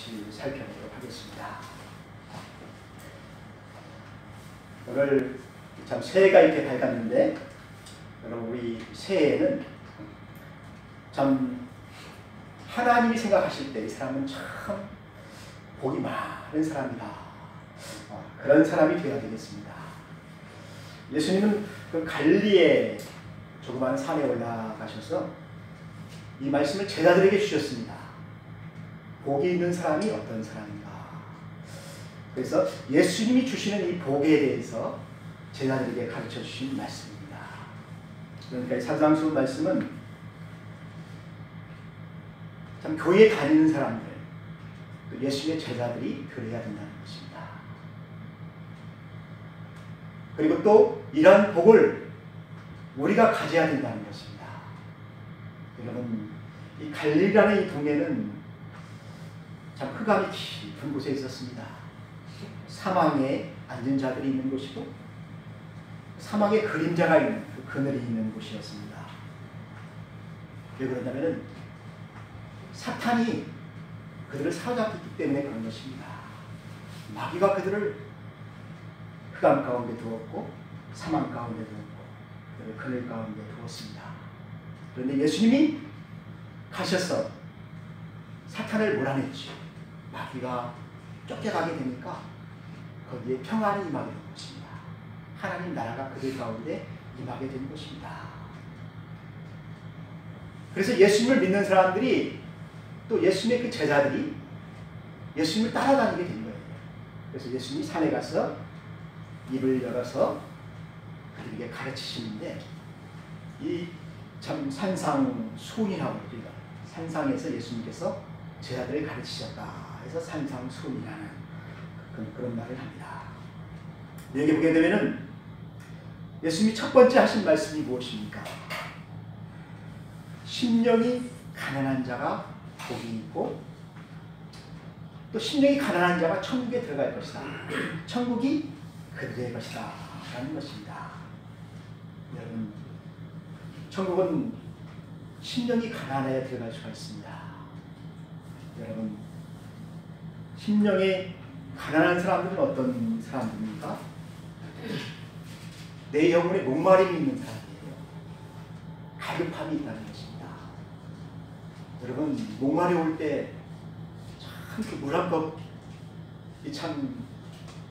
같이 살펴보도록 하겠습니다. 오늘 참 새해가 이렇게 밝았는데, 여러분 우리 새해에는 참 하나님이 생각하실 때 이 사람은 참 복이 많은 사람이다, 그런 사람이 되어야 되겠습니다. 예수님은 그 갈릴리의 조그마한 산에 올라가셔서 이 말씀을 제자들에게 주셨습니다. 복이 있는 사람이 어떤 사람인가. 그래서 예수님이 주시는 이 복에 대해서 제자들에게 가르쳐 주신 말씀입니다. 그러니까 이 산상수훈 말씀은 참 교회에 다니는 사람들, 또 예수님의 제자들이 들어야 된다는 것입니다. 그리고 또 이러한 복을 우리가 가져야 된다는 것입니다. 여러분, 이 갈릴리라는 이 동네는 참 흑암이 깊은 곳에 있었습니다. 사망에 앉은 자들이 있는 곳이고 사망의 그림자가 있는 그 그늘이 있는 곳이었습니다. 왜 그러냐면은 사탄이 그들을 사로잡기 때문에 그런 것입니다. 마귀가 그들을 흑암 가운데 두었고 사망 가운데 두었고 그들을 그늘 가운데 두었습니다. 그런데 예수님이 가셔서 사탄을 몰아냈죠. 마귀가 쫓겨가게 되니까 거기에 평안이 임하게 된 것입니다. 하나님 나라가 그들 가운데 임하게 된 것입니다. 그래서 예수님을 믿는 사람들이 또 예수님의 그 제자들이 예수님을 따라다니게 된 거예요. 그래서 예수님이 산에 가서 입을 열어서 그들에게 가르치시는데, 이 참 산상수훈이라고 우리가 산상에서 예수님께서 제자들을 가르치셨다 해서 산상수훈이라는 그런 말을 합니다. 여기 보게 되면은 예수님이 첫 번째 하신 말씀이 무엇입니까? 심령이 가난한 자가 복이 있고 또 심령이 가난한 자가 천국에 들어갈 것이다. 천국이 그들의 것이다 라는 것입니다. 여러분, 천국은 심령이 가난해야 들어갈 수가 있습니다. 여러분, 심령이 가난한 사람들은 어떤 사람들입니까? 내 영혼에 목마름이 있는 사람이에요. 갈급함이 있다는 것입니다. 여러분, 목마르올 때 참 그 물 한 컵 참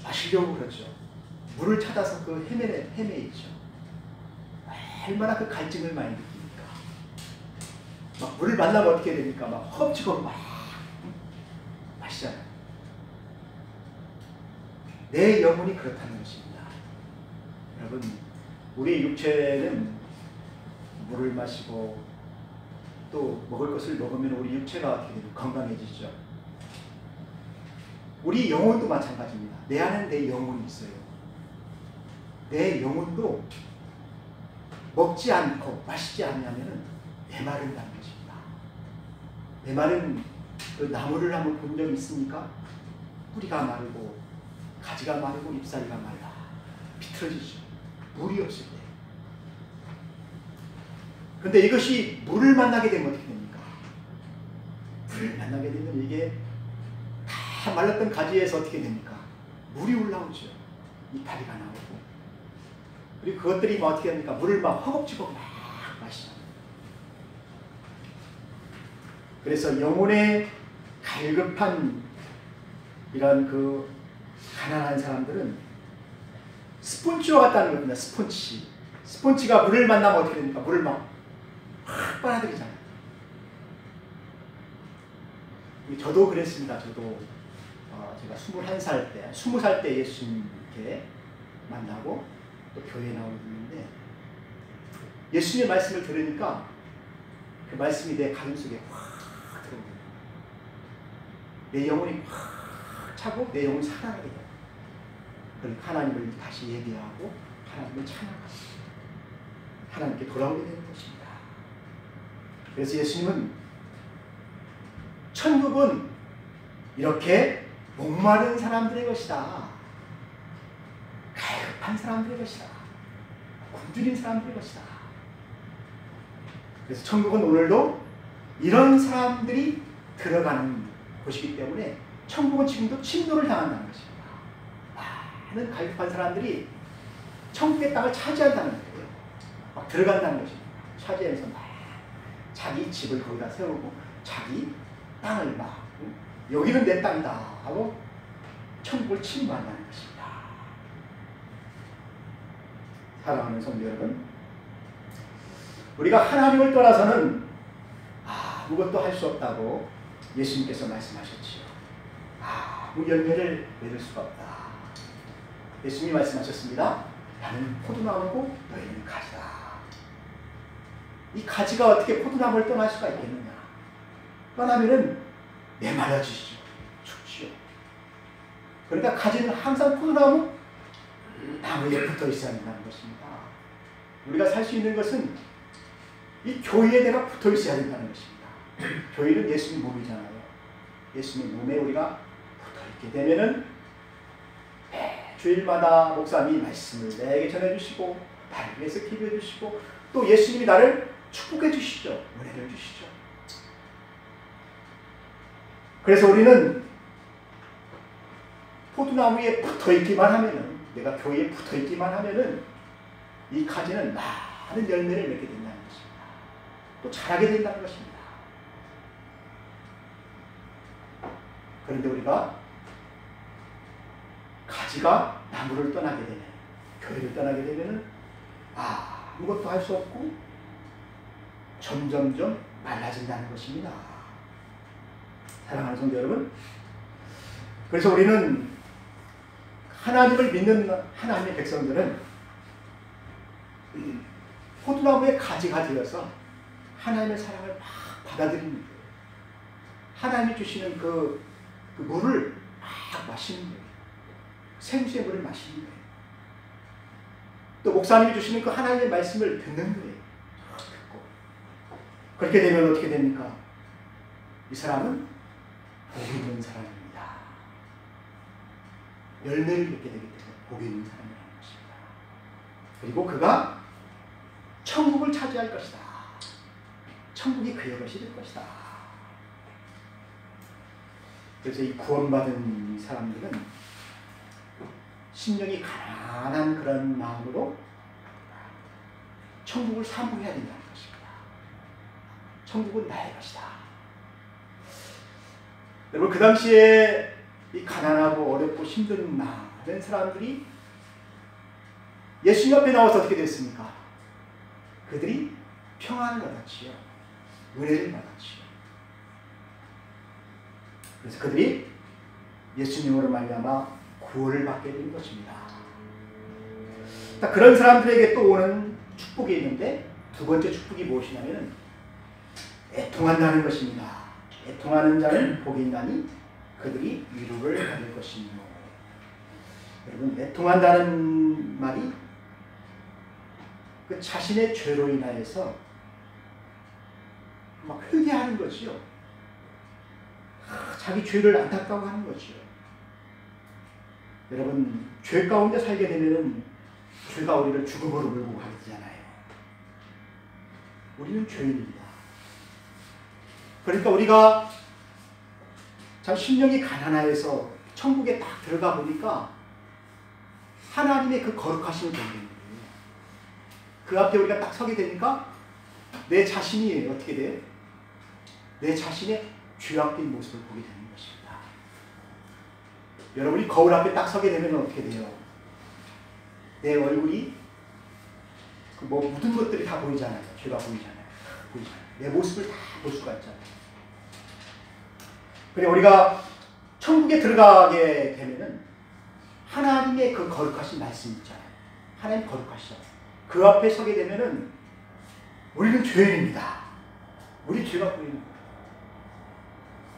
마시려고 그러죠. 물을 찾아서 그 헤매있죠. 얼마나 그 갈증을 많이 느낍니까? 막 물을 만나면 어떻게 됩니까? 막 허겁지겁 막 마시잖아요. 내 영혼이 그렇다는 것입니다. 여러분, 우리 육체는 물을 마시고 또 먹을 것을 먹으면 우리 육체가 어떻게 되면 건강해지죠. 우리 영혼도 마찬가지입니다. 내 안에 내 영혼이 있어요. 내 영혼도 먹지 않고 마시지 않으면 메마른다는 것입니다. 메마른 그 나무를 한번 본 적 있습니까? 뿌리가 마르고 가지가 마르고 잎사귀가 말라 비틀어지죠. 물이 없을 때. 그런데 이것이 물을 만나게 되면 어떻게 됩니까? 물을 만나게 되면 이게 다 말랐던 가지에서 어떻게 됩니까? 물이 올라오죠. 이파리가 나오고. 그리고 그것들이 뭐 어떻게 합니까? 물을 막 허겁지겁 막 마시죠. 그래서 영혼의 갈급한 이런 그 가난한 사람들은 스폰지와 같다는 겁니다. 스폰지. 스폰지가 물을 만나면 어떻게 됩니까? 물을 막 확 빨아들이잖아요. 저도 그랬습니다. 저도 제가 21살 때, 20살 때 예수님께 만나고 또 교회에 나오게 됐는데, 예수님의 말씀을 들으니까 그 말씀이 내 가슴속에 확 들어오고 내 영혼이 확 차고 내 영혼이 살아나게 돼요. 그러니까 하나님을 다시 예배하고 하나님을 찬양하고 하나님께 돌아오게 되는 것입니다. 그래서 예수님은 천국은 이렇게 목마른 사람들의 것이다. 갈급한 사람들의 것이다. 굶주린 사람들의 것이다. 그래서 천국은 오늘도 이런 사람들이 들어가는 보시기 때문에 천국은 지금도 침노를 당한다는 것입니다. 많은 갈급한 사람들이 천국의 땅을 차지한다는 거예요. 막 들어간다는 것입니다. 차지해서 막 자기 집을 거기다 세우고 자기 땅을 막 여기는 내 땅이다 하고 천국을 침범한다는 것입니다. 사랑하는 성도 여러분, 우리가 하나님을 떠나서는 아무것도 할 수 없다고 예수님께서 말씀하셨지요. 아무 열매를 맺을 수가 없다. 예수님이 말씀하셨습니다. 나는 포도나무고 너희는 가지다. 이 가지가 어떻게 포도나무를 떠날 수가 있겠느냐. 떠나면은 메말라지죠. 죽지요. 그러니까 가지는 항상 포도나무 나무에 붙어 있어야 한다는 것입니다. 우리가 살 수 있는 것은 이 교회에 내가 붙어 있어야 된다는 것입니다. 교회는 예수님 몸이잖아요. 예수님 몸에 우리가 붙어 있게 되면은 주일마다 목사님이 말씀을 내게 전해주시고 나를 위해서 기도해 주시고 또 예수님이 나를 축복해 주시죠. 은혜를 주시죠. 그래서 우리는 포도나무에 붙어 있기만 하면은, 내가 교회에 붙어 있기만 하면은 이 가지는 많은 열매를 맺게 된다는 것입니다. 또 자라게 된다는 것입니다. 그런데 우리가 가지가 나무를 떠나게 되면, 교회를 떠나게 되면 아무것도 할 수 없고 점점점 말라진다는 것입니다. 사랑하는 성도 여러분, 그래서 우리는 하나님을 믿는 하나님의 백성들은 포도나무의 가지가 되어서 하나님의 사랑을 막 받아들이는 거예요. 하나님이 주시는 그 물을 막 마시는 거예요. 생수의 물을 마시는 거예요. 또 목사님이 주시는 그 하나님의 말씀을 듣는 거예요. 듣고. 그렇게 되면 어떻게 됩니까? 이 사람은 복 있는 사람입니다. 열매를 맺게 되기 때문에 복 있는 사람이라는 것입니다. 그리고 그가 천국을 차지할 것이다. 천국이 그의 것이 될 것이다. 그래서 이 구원받은 사람들은 심령이 가난한 그런 마음으로 천국을 사모해야 된다는 것입니다. 천국은 나의 것이다. 여러분, 그 당시에 이 가난하고 어렵고 힘든 많은 사람들이 예수님 앞에 나와서 어떻게 됐습니까? 그들이 평안을 받았지요. 은혜를 받았지요. 그래서 그들이 예수님으로 말미암아 구원을 받게 된 것입니다. 그런 사람들에게 또 오는 축복이 있는데, 두 번째 축복이 무엇이냐면 애통한다는 것입니다. 애통하는 자는 복이 있나니 그들이 위로를 받을 것이며. 여러분, 애통한다는 말이 그 자신의 죄로 인하여서 막 회개하는 것이요. 자기 죄를 안타까워하는 것이요. 여러분, 죄 가운데 살게 되면은 죄가 우리를 죽음으로 몰고 가게 되잖아요. 우리는 죄인입니다. 그러니까 우리가 참 심령이 가난해서 천국에 딱 들어가 보니까 하나님의 그 거룩하심을 보게 되는 거예요. 그 앞에 우리가 딱 서게 되니까 내 자신이 어떻게 돼요? 내 자신의 죄악된 모습을 보게 되는 것입니다. 여러분이 거울 앞에 딱 서게 되면 어떻게 돼요? 내 얼굴이 그 뭐 묻은 것들이 다 보이잖아요. 죄가 보이잖아요. 내 모습을 다 볼 수가 있잖아요. 그래, 우리가 천국에 들어가게 되면은 하나님의 그 거룩하신 말씀 있잖아요. 하나님 거룩하시잖아요. 그 앞에 서게 되면은 우리는 죄인입니다. 우리 죄가 보이는 거예요.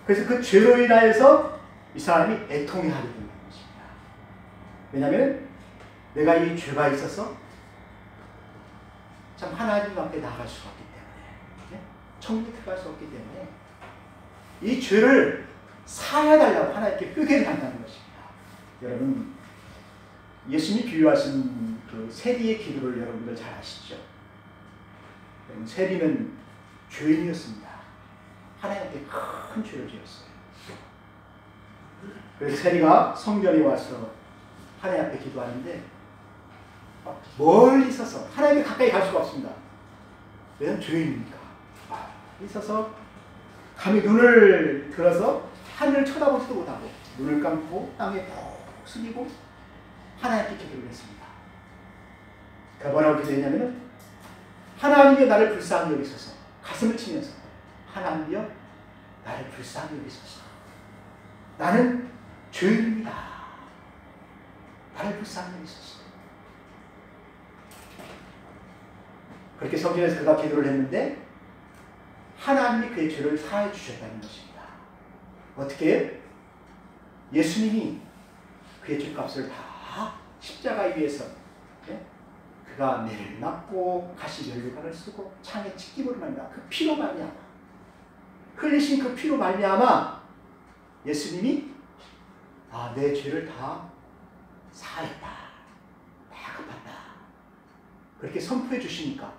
그래서 그 죄로 인하여서 이 사람이 애통해 하게 되는 것입니다. 왜냐하면 내가 이 죄가 있어서 참 하나님 앞에 나갈 수가 없기 때문에, 천국에 들어갈 수 없기 때문에 이 죄를 사해달라고 하나님께 회개를 한다는 것입니다. 여러분, 예수님이 비유하신 그 세리의 기도를 여러분들 잘 아시죠? 여러분, 세리는 죄인이었습니다. 하나님께 큰 죄를 지었어요. 그래서 세리가 성전에 와서 하나님 앞에 기도하는데 멀리 있어서 하나님께 가까이 갈 수가 없습니다. 왜냐하면 죄인이니까. 있어서 감히 눈을 들어서 하늘을 쳐다보지도 못하고 눈을 감고 땅에 푹 숙이고 하나님께 기도를 했습니다. 그가 뭐라고 기도했냐면 하나님이여 나를 불쌍히 여기소서. 가슴을 치면서 하나님이여 나를 불쌍히 여기소서. 나는 죄인입니다. 나를 불쌍히 여기소서. 그렇게 성전에서 그가 기도를 했는데 하나님이 그의 죄를 사해 주셨다는 것입니다. 어떻게? 예수님이 그의 죄값을 다 십자가에 위해서 그가 매를 맞고 가시 면류관을 쓰고 창에 찢김으로 말미암아 그 피로 말미암아 흘리신 그 피로 말미암아 예수님이 내 죄를 다 사했다. 다 갚았다. 그렇게 선포해 주시니까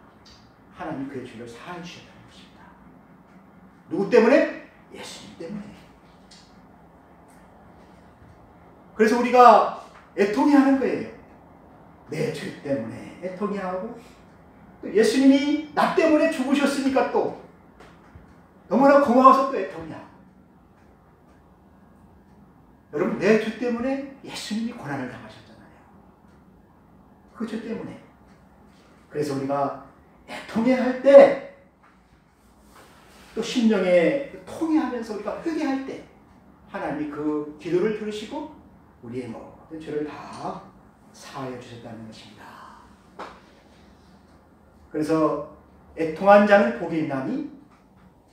하나님 그의 죄를 사해 주셨다는 것입니다. 누구 때문에? 예수님 때문에. 그래서 우리가 애통해 하는 거예요. 내 죄 때문에 애통해 하고 또 예수님이 나 때문에 죽으셨으니까 또 너무나 고마워서 또 애통해 하고 여러분 내 죄 때문에 예수님이 고난을 당하셨잖아요. 그 죄 때문에. 그래서 우리가 애통해 할 때 또 심령에 통해하면서 우리가 회개할 때 하나님이 그 기도를 들으시고 우리의 모든 죄를 다 사하여 주셨다는 것입니다. 그래서 애통한 자는 복이 있나니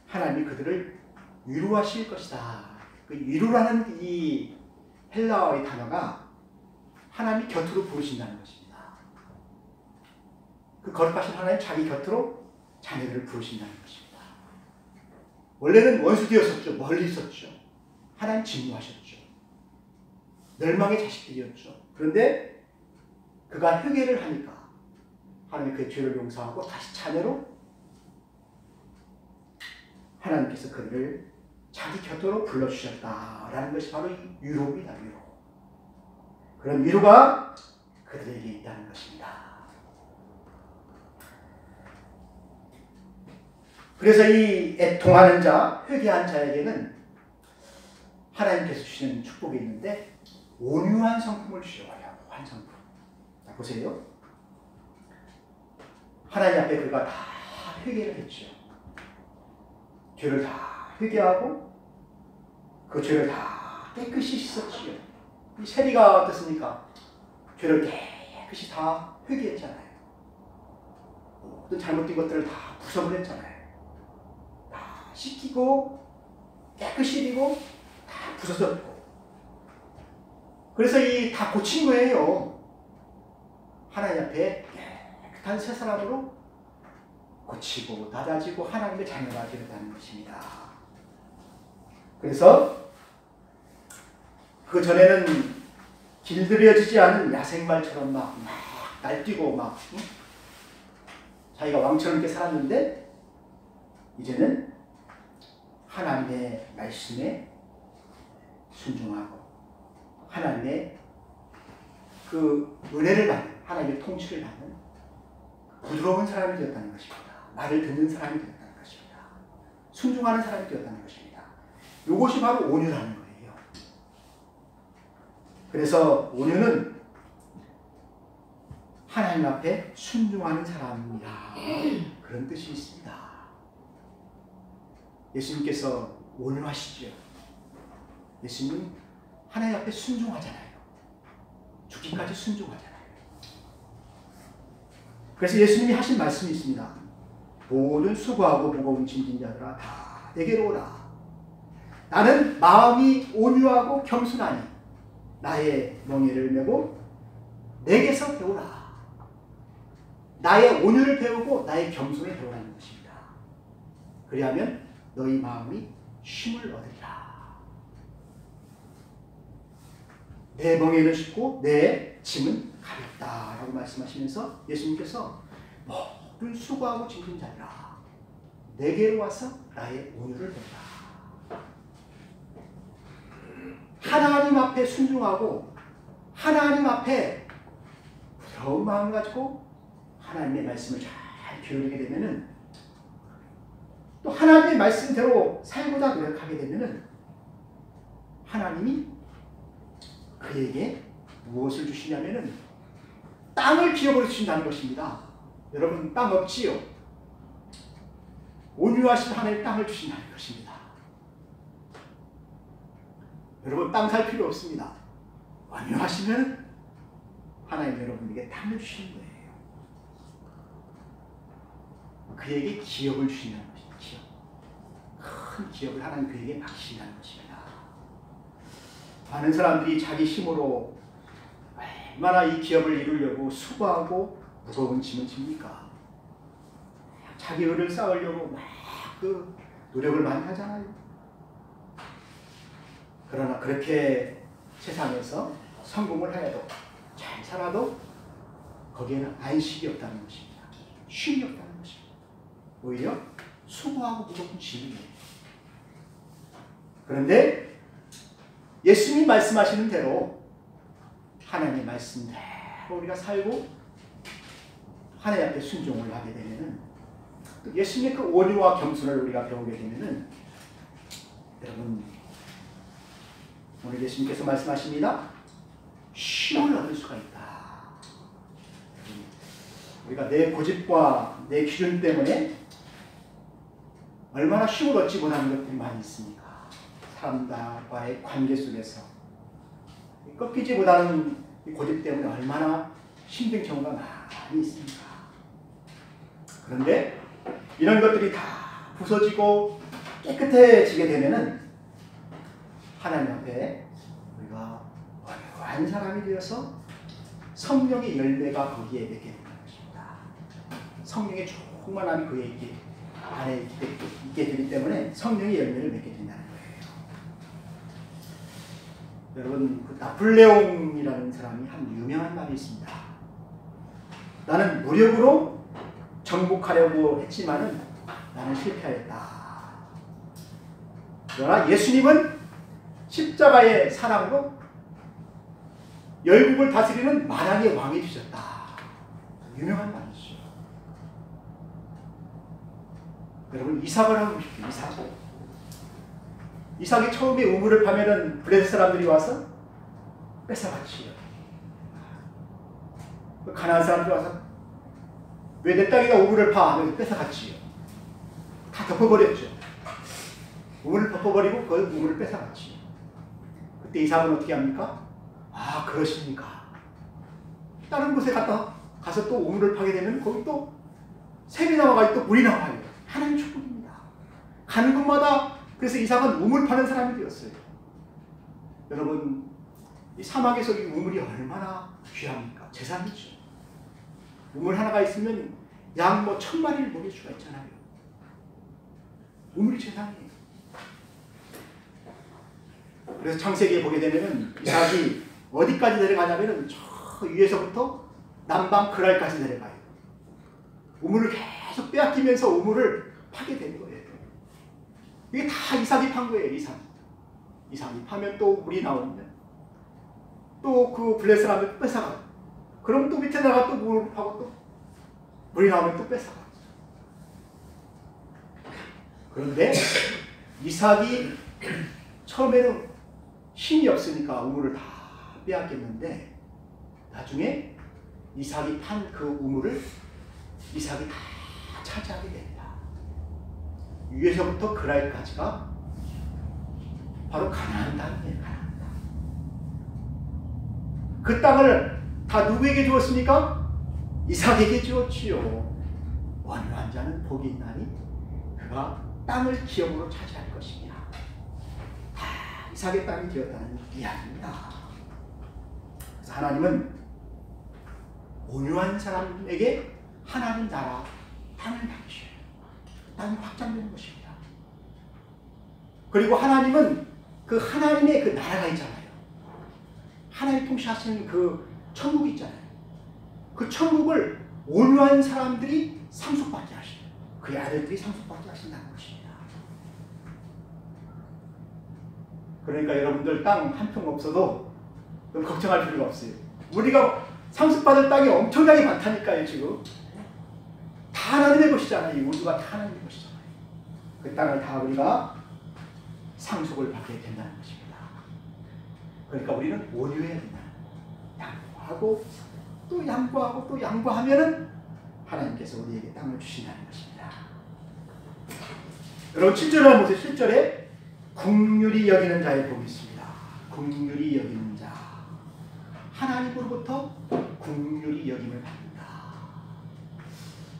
하나님이 그들을 위로하실 것이다. 그 위로라는 이 헬라어의 단어가 하나님이 곁으로 부르신다는 것입니다. 그 거룩하신 하나님 자기 곁으로 자녀들을 부르신다는 것입니다. 원래는 원수되었었죠. 멀리 있었죠. 하나님 진노하셨죠. 멸망의 자식들이었죠. 그런데 그가 회개를 하니까 하나님이 그의 죄를 용서하고 다시 자녀로 하나님께서 그를 자기 곁으로 불러주셨다라는 것이 바로 이 위로입니다. 위로. 그런 위로가 그들에게 있다는 것입니다. 그래서 이 애통하는 자, 회개한 자에게는 하나님께서 주시는 축복이 있는데 온유한 성품을 주셔요. 온유한 성품. 자, 보세요. 하나님 앞에 그가 다 회개를 했죠. 죄를 다 회개하고 그 죄를 다 깨끗이 씻었지요. 이 세리가 어떻습니까? 죄를 깨끗이 다 회개했잖아요. 모든 잘못된 것들을 다 부숴버렸잖아요. 다 씻기고 깨끗이 입고 다 부서졌고. 그래서 이 다 고친 거예요. 하나님 앞에 깨끗한 새 사람으로 고치고 낮아지고 하나님의 자녀가 되었다는 것입니다. 그래서 그 전에는 길들여지지 않은 야생말처럼 막 날뛰고 막 자기가 왕처럼 이렇게 살았는데 이제는 하나님의 말씀에 순종하고 하나님의 그 은혜를 받는 하나님의 통치를 받는 부드러운 사람이 되었다는 것입니다. 말을 듣는 사람이 되었다는 것입니다. 순종하는 사람이 되었다는 것입니다. 이것이 바로 온유라는 거예요. 그래서 온유는 하나님 앞에 순종하는 사람이다. 그런 뜻이 있습니다. 예수님께서 온유하시죠. 예수님 하나님 앞에 순종하잖아요. 죽기까지 순종하잖아요. 그래서 예수님이 하신 말씀이 있습니다. 모든 수고하고 무거운 짐진 자들아 다 내게로 오라. 나는 마음이 온유하고 겸손하니 나의 멍에를 메고 내게서 배우라. 나의 온유를 배우고 나의 겸손을 배우라는 것입니다. 그리하면 너희 마음이 쉼을 얻으리라. 내 멍에는 쉽고 내 짐은 가볍다라고 말씀하시면서 예수님께서 모든 수고하고 짐진 자들아 내게로 와서 나의 온유를 배우라. 하나님 앞에 순종하고 하나님 앞에 부드러운 마음을 가지고 하나님의 말씀을 잘 기울이게 되면은, 또 하나님의 말씀대로 살고자 노력하게 되면은 하나님이 그에게 무엇을 주시냐면은 땅을 기업으로 주신다는 것입니다. 여러분, 땅 없지요? 온유하신 하나님 땅을 주신다는 것입니다. 여러분, 땅 살 필요 없습니다. 온유하시면 하나님 여러분에게 땅을 주시는 거예요. 그에게 기업을 주신다는 것입니다. 기업. 큰 기업을 하나님 그에게 맡기신다는 것입니다. 많은 사람들이 자기 힘으로 얼마나 이 기업을 이루려고 수고하고 무거운 짐을 집니까? 자기 의를 쌓으려고 막 그 노력을 많이 하잖아요. 그러나 그렇게 세상에서 성공을 해도 잘 살아도 거기에는 안식이 없다는 것입니다. 쉼이 없다는 것입니다. 오히려 수고하고 무거운 짐이에요. 그런데 예수님이 말씀하시는 대로 하나님의 말씀대로 우리가 살고 하나님 앞에 순종을 하게 되면은, 또 예수님의 그 온유와 겸손을 우리가 배우게 되면은, 여러분, 오늘 예수님께서 말씀하십니다. 쉼을 얻을 수가 있다. 우리가 내 고집과 내 기준 때문에 얼마나 쉼을 얻지 못하는 것들이 많이 있습니까? 사람과의 관계 속에서 꺾이지 못하는 고집 때문에 얼마나 힘든 경우가 많이 있습니다. 그런데 이런 것들이 다 부서지고 깨끗해지게 되면은 하나님 앞에 우리가 완전한 사람이 되어서 성령의 열매가 거기에 맺게 된다는 것입니다. 성령의 충만함이 그의 안에 있게 되기 때문에 성령의 열매를 맺게 된다는 거예요. 여러분, 그 나폴레옹이라는 사람이 한 유명한 말이 있습니다. 나는 무력으로 정복하려고 했지만은 나는 실패하였다. 그러나 예수님은 십자가의 사랑으로 열국을 다스리는 만왕의 왕이 되셨다. 유명한 말이죠. 여러분, 이삭을 하고 싶죠. 이삭이 처음에 우물을 파면은 블레셋 사람들이 와서 뺏어갔지요. 가나안 사람들이 와서 왜 내 땅에다 우물을 파? 하면서 뺏어갔지요. 다 덮어버렸죠. 우물을 덮어버리고 그 우물을 뺏어갔지요. 그때 이삭은 어떻게 합니까? 아, 그러십니까? 다른 곳에 가서 또 우물을 파게 되면 거기 또 샘이 나와가지고 또 물이 나와요. 하나님의 축복입니다. 가는 곳마다 그래서 이삭은 우물 파는 사람이 되었어요. 여러분, 이 사막에서 이 우물이 얼마나 귀합니까? 재산이죠. 우물 하나가 있으면 양 1000마리를 먹일 수가 있잖아요. 우물이 재산이에요. 그래서 창세기에 보게 되면은 이삭이 어디까지 내려가냐면은 저 위에서부터 남방 그랄까지 내려가요. 우물을 계속 빼앗기면서 우물을 파게 되는 거예요. 이게 다 이삭이 판 거예요. 이삭이 파면 또 물이 나오면 또 그 블레셋 사람을 뺏어가요. 그럼 또 밑에 나가 또 물을 파고 또 물이 나오면 또 뺏어가요. 그런데 이삭이 처음에는 힘이 없으니까 우물을 다 빼앗겼는데 나중에 이삭이 판 그 우물을 이삭이 다 차지하게 됩니다. 위에서부터 그랄까지가 바로 가나안 땅이에요. 가나안 땅. 그 땅을 다 누구에게 주었습니까? 이삭에게 주었지요. 원한 자는 복이 있나니 그가 땅을 기업으로 차지할 것입니다. 다 이삭의 땅이 되었다는 이야기입니다. 그래서 하나님은 온유한 사람에게 하나님 나라 땅을 맡기셔요. 땅이 확장되는 것입니다. 그리고 하나님은 그 하나님의 그 나라가 있잖아요. 하나님 통치하시는 그 천국이 있잖아요. 그 천국을 온유한 사람들이 상속받게 하시고 그의 아들들이 상속받게 하신다는 것입니다. 그러니까 여러분들 땅 한 평 없어도 걱정할 필요가 없어요. 우리가 상속받을 땅이 엄청나게 많다니까요. 지금 다 하나님의 것이잖아요. 이 우주가 다 하나님의 것이잖아요. 그 땅을 다 우리가 상속을 받게 된다는 것입니다. 그러니까 우리는 온유해야 된다. 양보하고 또 양보하고 또 양보하면은 하나님께서 우리에게 땅을 주신다는 것입니다. 여러분 7절을 한번 보세요. 7절에 긍휼히 여기는 자의 복이 있습니다. 긍휼히 여기는 자. 하나님으로부터 긍휼히 여김을 받는다.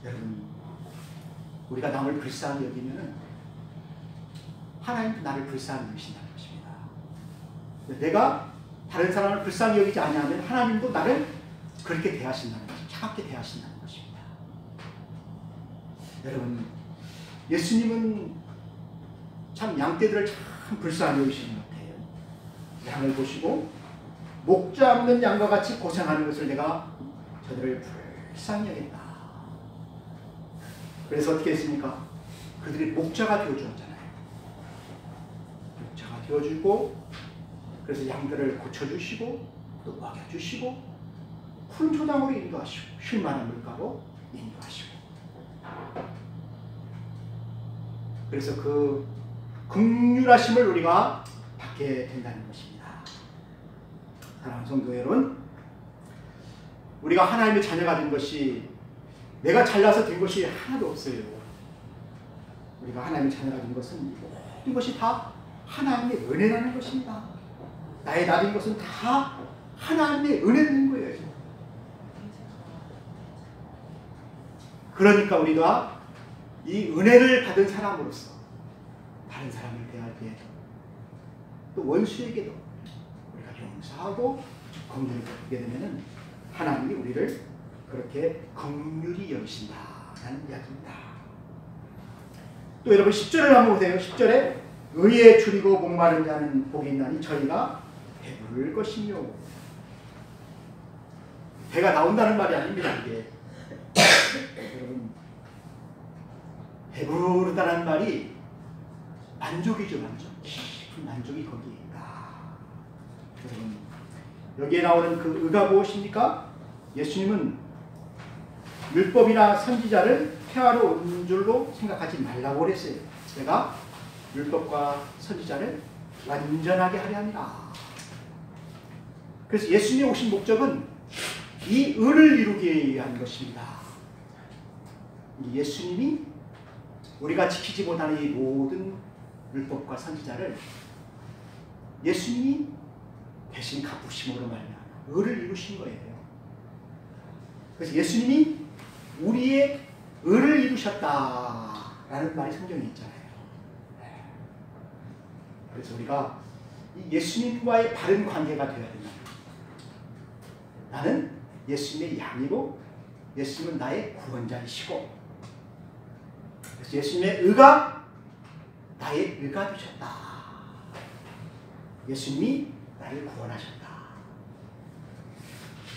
여러분, 우리가 남을 불쌍히 여기면은 하나님도 나를 불쌍히 여기신다는 것입니다. 내가 다른 사람을 불쌍히 여기지 아니하면 하나님도 나를 그렇게 대하신다는 것입니다. 차갑게 대하신다는 것입니다. 여러분, 예수님은 참 양떼들을 참 불쌍히 여기시는 것 같아요. 양을 보시고 목자 없는 양과 같이 고생하는 것을 내가 저들을 불쌍히 여긴다. 그래서 어떻게 했습니까? 그들이 목자가 되어주었잖아요. 목자가 되어주고 그래서 양들을 고쳐주시고 또 먹여주시고 푸른 초장으로 인도하시고 쉴 만한 물가로 인도하시고 그래서 그 긍휼하심을 우리가 받게 된다는 것입니다. 사랑하는 성도 여러분, 우리가 하나님의 자녀가 된 것이 내가 잘나서 된 것이 하나도 없어요. 우리가 하나님의 자녀가 된 것은 모든 것이 다 하나님의 은혜라는 것입니다. 나의 나된 것은 다 하나님의 은혜인 거예요. 그러니까 우리가 이 은혜를 받은 사람으로서 다른 사람을 대할 때에도 또 원수에게도 우리가 용서하고 긍휼을 베풀게 되면은 하나님이 우리를 그렇게 긍휼히 여기신다라는 이야기입니다. 또 여러분 10절을 한번 보세요. 10절에 의에 줄이고 목마른 자는 복이 있나니 저희가 배부를 것이며 배가 나온다는 말이 아닙니다. 이게 여러분 배부르다는 말이 만족이죠. 만족. 깊은 만족이 거기에 있다. 여러분 여기에 나오는 그 의가 무엇입니까? 예수님은 율법이나 선지자를 폐하러 온 줄로 생각하지 말라고 그랬어요. 내가 율법과 선지자를 완전하게 하려 함이라. 그래서 예수님이 오신 목적은 이 의를 이루기 위한 것입니다. 예수님이 우리가 지키지 못하는 이 모든 율법과 선지자를 예수님이 대신 갚으심으로 말미암아 의를 이루신 거예요. 그래서 예수님이 우리의 의를 이루셨다라는 말이 성경에 있잖아요. 그래서 우리가 이 예수님과의 바른 관계가 되어야 된다. 나는 예수님의 양이고 예수님은 나의 구원자이시고 그래서 예수님의 의가 나의 의가 되셨다. 예수님이 나를 구원하셨다.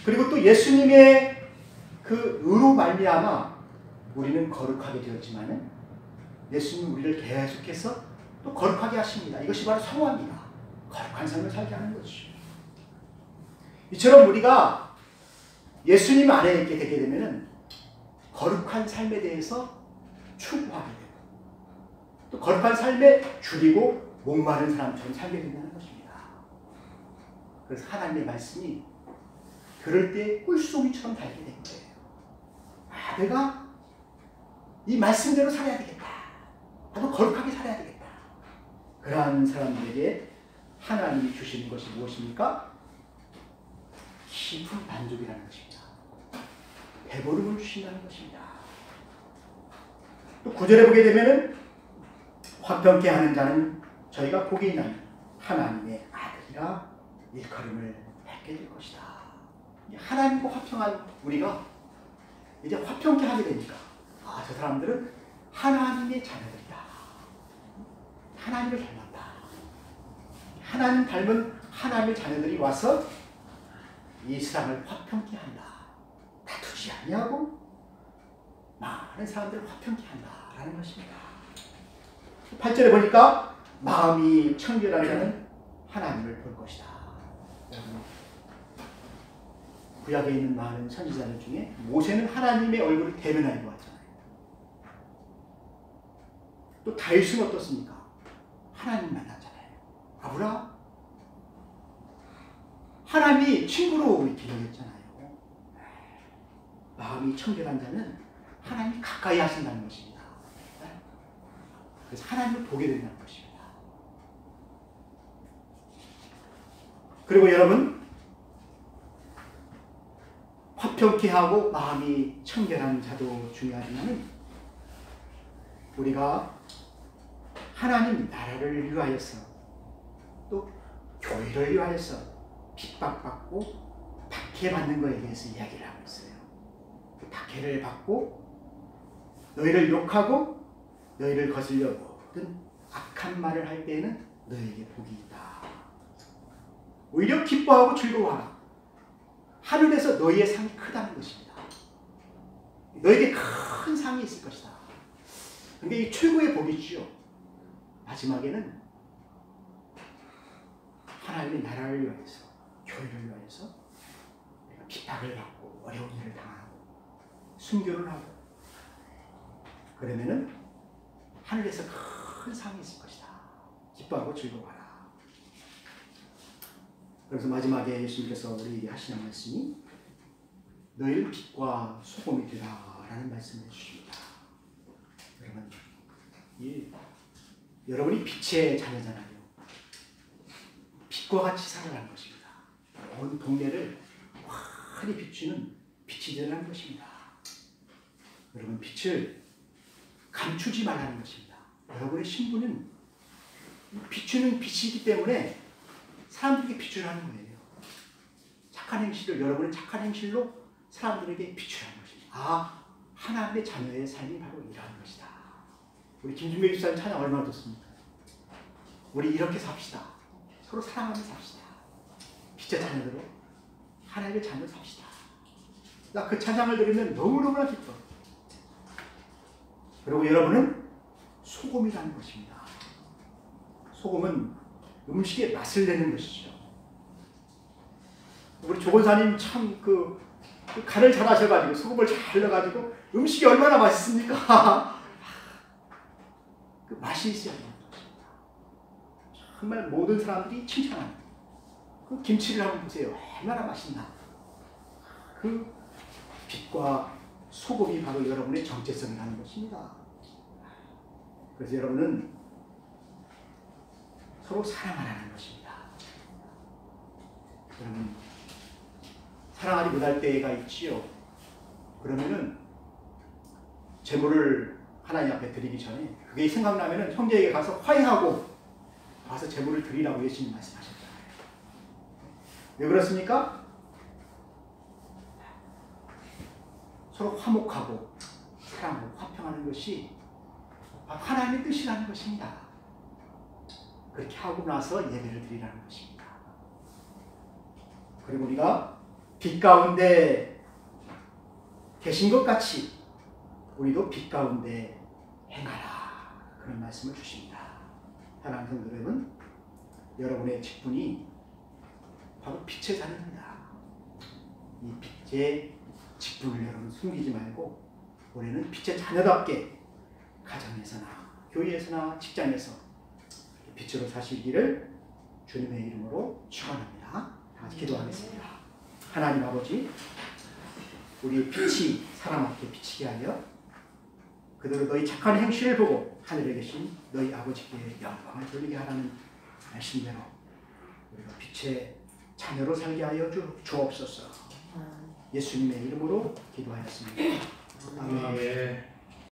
그리고 또 예수님의 그 의로 말미암아 우리는 거룩하게 되었지만은 예수님이 우리를 계속해서 또 거룩하게 하십니다. 이것이 바로 성화입니다. 거룩한 삶을 살게 하는 것이죠. 이처럼 우리가 예수님 안에 있게 되게 되면은 거룩한 삶에 대해서 추구하게 되고 또 거룩한 삶에 줄이고 목마른 사람처럼 살게 된다는 것입니다. 그래서 하나님의 말씀이 그럴 때 꿀송이처럼 달게 된 거예요. 아, 내가 이 말씀대로 살아야 되겠다. 나도 거룩하게 살아야 되겠다. 그러한 사람들에게 하나님이 주시는 것이 무엇입니까? 깊은 만족이라는 것입니다. 배부름을 주신다는 것입니다. 또 9절에 보게 되면은 화평케 하는 자는 저희가 복이 있나니 하나님의 아들이라 일컬음을 받게 될 것이다. 하나님과 화평한 우리가 이제 화평케 하게 되니까 아, 저 사람들은 하나님의 자녀들이다. 하나님을 닮았다. 하나님 닮은 하나님의 자녀들이 와서 이 세상을 화평케 한다. 다투지 아니하고 많은 사람들을 화평케 한다라는 것입니다. 8절에 보니까 마음이 청결한 자는 하나님을 볼 것이다. 여러분, 구약에 있는 많은 선지자들 중에 모세는 하나님의 얼굴을 대면하여 보았잖아요. 또 다윗은 어떻습니까? 하나님 만났잖아요. 아브라함, 하나님이 친구로 이렇게 여겼잖아요. 마음이 청결한 자는 하나님이 가까이 하신다는 것입니다. 그래서 하나님을 보게 된다는 것입니다. 그리고 여러분, 화평케 하고 마음이 청결한 자도 중요하지만 우리가 하나님 나라를 위하여서 또 교회를 위하여서 핍박받고 박해받는 것에 대해서 이야기를 하고 있어요. 그 박해를 받고 너희를 욕하고 너희를 거슬려 모든 악한 말을 할 때에는 너희에게 복이 있다. 오히려 기뻐하고 즐거워하라. 하늘에서 너희의 상이 크다는 것입니다. 너에게 큰 상이 있을 것이다. 근데 이 최고의 복이지요. 마지막에는 하나님의 나라를 위하여서, 교회를 위하여서 내가 핍박을 받고 어려운 일을 당하고 순교를 하고 그러면은 하늘에서 큰 상이 있을 것이다. 기뻐하고 즐거워하라. 그래서 마지막에 예수님께서 우리에게 하시는 말씀이 너희는 빛과 소금이 되라 라는 말씀을 해주십니다. 여러분이 빛의 자녀잖아요. 빛과 같이 살아가는 것입니다. 온 동네를 환히 비추는 빛이 되라는 것입니다. 여러분, 빛을 감추지 말라는 것입니다. 여러분의 신분은 비추는 빛이기 때문에 사람들에게 비추라는 거예요. 착한 행실을, 여러분은 착한 행실로 사람들에게 비추라는 것입니다. 아, 하나님의 자녀의 삶이 바로 이러한 것이다. 우리 김준배 집사님 찬양 얼마나 좋습니까? 우리 이렇게 삽시다. 서로 사랑하며 삽시다. 빛의 자녀들로 하나님의 자녀 삽시다. 나 그 찬양을 들으면 너무너무나 기뻐. 그리고 여러분은 소금이라는 것입니다. 소금은 음식에 맛을 내는 것이죠. 우리 조건사님 참 그 간을 잘 하셔가지고 소금을 잘 넣어가지고 음식이 얼마나 맛있습니까? 그 맛이 있어야 합니다. 정말 모든 사람들이 칭찬합니다. 그 김치를 한번 보세요. 얼마나 맛있나. 그 빛과 소금이 바로 여러분의 정체성이라는 것입니다. 그래서 여러분은 서로 사랑하라는 것입니다. 여러분, 사랑하지 못할 때가 있지요. 그러면은 제물을 하나님 앞에 드리기 전에 그게 생각나면은 형제에게 가서 화해하고 와서 제물을 드리라고 예수님 말씀하셨잖아요. 왜 그렇습니까? 서로 화목하고 사랑하고 화평하는 것이 하나님의 뜻이라는 것입니다. 그렇게 하고 나서 예배를 드리라는 것입니다. 그리고 우리가 빛 가운데 계신 것 같이 우리도 빛 가운데 행하라. 그런 말씀을 주십니다. 사랑하는 성도 여러분, 여러분의 직분이 바로 빛의 자녀입니다. 이 빛의 직분을 여러분 숨기지 말고 올해는 빛의 자녀답게 가정에서나 교회에서나 직장에서 빛으로 사시기를 주님의 이름으로 축원합니다. 다 같이 기도하겠습니다. 하나님 아버지, 우리의 빛이 사람 앞에 비치게 하여 그대로 너희 착한 행실을 보고 하늘에 계신 너희 아버지께 영광을 돌리게 하라는 말씀대로 우리가 빛의 자녀로 살게 하여 주옵소서. 예수님의 이름으로 기도하였습니다. 아멘.